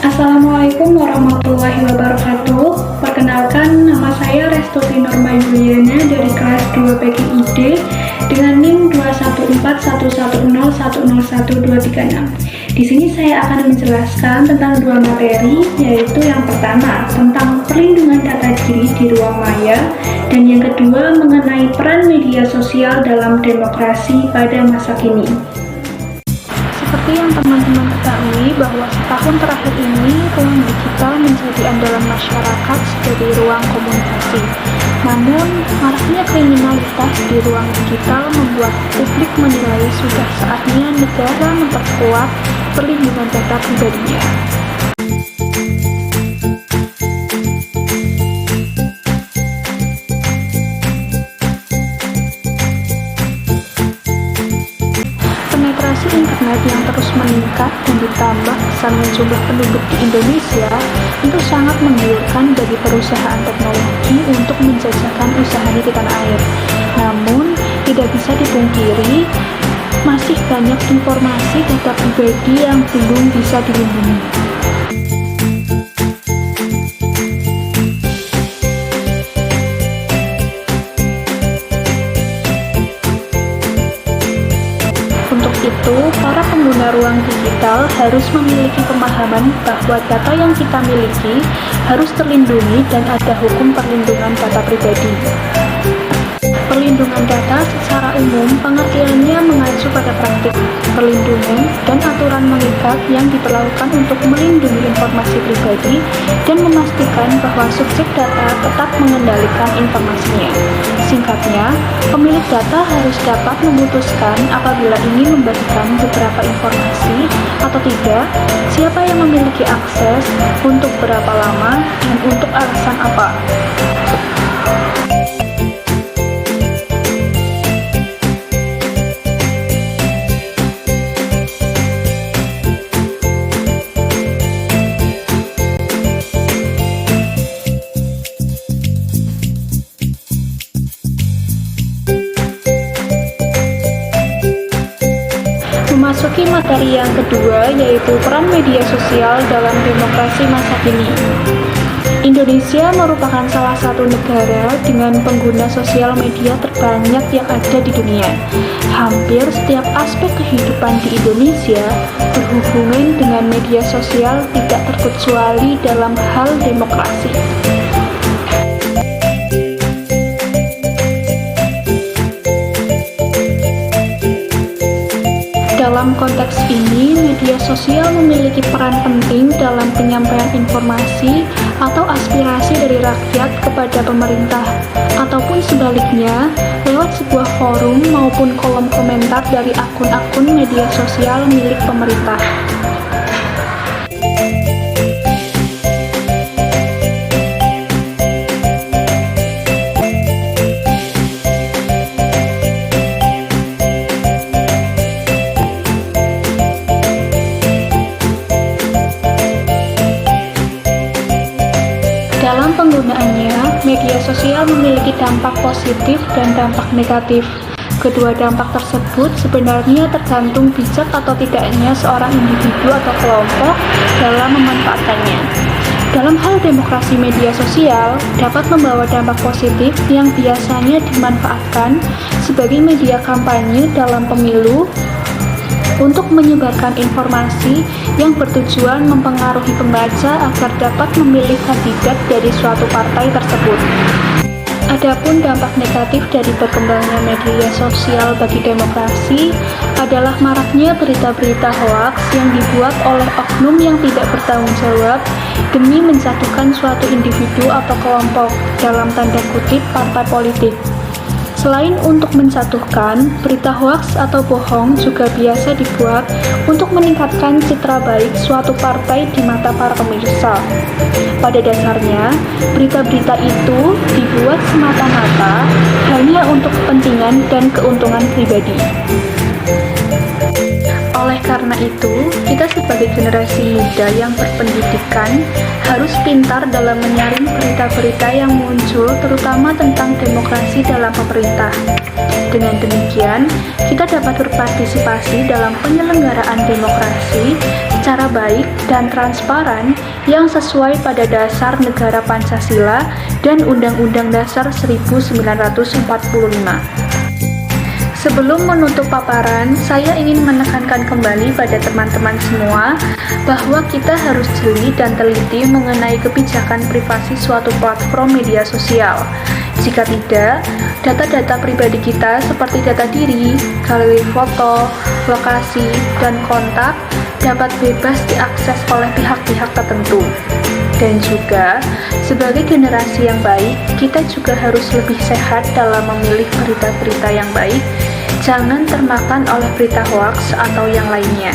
Assalamualaikum warahmatullahi wabarakatuh. Perkenalkan, nama saya Restuti Norma Yuliana dari kelas 2 PGID dengan NIM 2141101011236. Di sini saya akan menjelaskan tentang dua materi, yaitu yang pertama tentang perlindungan data diri di ruang maya dan yang kedua mengenai peran media sosial dalam demokrasi pada masa kini. Seperti yang teman-teman ketahui bahwa setahun terakhir ini ruang digital menjadi andalan masyarakat sebagai ruang komunikasi. Namun, maraknya kriminalitas di ruang digital membuat publik menilai sudah saatnya negara memperkuat perlindungan data pribadinya. Penetrasi internet yang terus meningkat dan ditambah besarnya jumlah penduduk di Indonesia itu sangat menggiurkan bagi perusahaan teknologi untuk menjajakan usahanya di tanah air. Namun, tidak bisa dipungkiri, masih banyak informasi data pribadi yang belum bisa dilindungi. Untuk itu, para pengguna ruang digital harus memiliki pemahaman bahwa data yang kita miliki harus terlindungi dan ada hukum perlindungan data pribadi. Perlindungan data secara umum pengertiannya mengacu pada praktik perlindungan dan aturan mengikat yang diberlakukan untuk melindungi informasi pribadi dan memastikan bahwa subjek data tetap mengendalikan informasinya. Singkatnya, pemilik data harus dapat memutuskan apabila ingin membagikan beberapa informasi atau tidak, siapa yang memiliki akses, untuk berapa lama, dan untuk alasan apa. Memasuki materi yang kedua, yaitu peran media sosial dalam demokrasi masa kini. Indonesia merupakan salah satu negara dengan pengguna sosial media terbanyak yang ada di dunia. Hampir setiap aspek kehidupan di Indonesia berhubungan dengan media sosial, tidak terkecuali dalam hal demokrasi. Dalam konteks ini, media sosial memiliki peran penting dalam penyampaian informasi atau aspirasi dari rakyat kepada pemerintah, ataupun sebaliknya, lewat sebuah forum maupun kolom komentar dari akun-akun media sosial milik pemerintah. Dalam penggunaannya, media sosial memiliki dampak positif dan dampak negatif. Kedua dampak tersebut sebenarnya tergantung bijak atau tidaknya seorang individu atau kelompok dalam memanfaatkannya. Dalam hal demokrasi, media sosial dapat membawa dampak positif yang biasanya dimanfaatkan sebagai media kampanye dalam pemilu, untuk menyebarkan informasi yang bertujuan mempengaruhi pembaca agar dapat memilih kandidat dari suatu partai tersebut. Adapun dampak negatif dari berkembangnya media sosial bagi demokrasi adalah maraknya berita-berita hoaks yang dibuat oleh oknum yang tidak bertanggung jawab demi menjatuhkan suatu individu atau kelompok, dalam tanda kutip partai politik. Selain untuk menjatuhkan, berita hoaks atau bohong juga biasa dibuat untuk meningkatkan citra baik suatu partai di mata para pemirsa. Pada dasarnya, berita-berita itu dibuat semata-mata hanya untuk kepentingan dan keuntungan pribadi. Oleh Karena itu, kita sebagai generasi muda yang berpendidikan harus pintar dalam menyaring berita-berita yang muncul, terutama tentang demokrasi dalam pemerintah. Dengan demikian, kita dapat berpartisipasi dalam penyelenggaraan demokrasi secara baik dan transparan yang sesuai pada dasar negara Pancasila dan Undang-Undang Dasar 1945. Sebelum menutup paparan, saya ingin menekankan kembali pada teman-teman semua bahwa kita harus jeli dan teliti mengenai kebijakan privasi suatu platform media sosial. Jika tidak, data-data pribadi kita seperti data diri, galeri foto, lokasi, dan kontak dapat bebas diakses oleh pihak-pihak tertentu. Dan juga, sebagai generasi yang baik, kita juga harus lebih sehat dalam memilih berita-berita yang baik, jangan termakan oleh berita hoaks atau yang lainnya.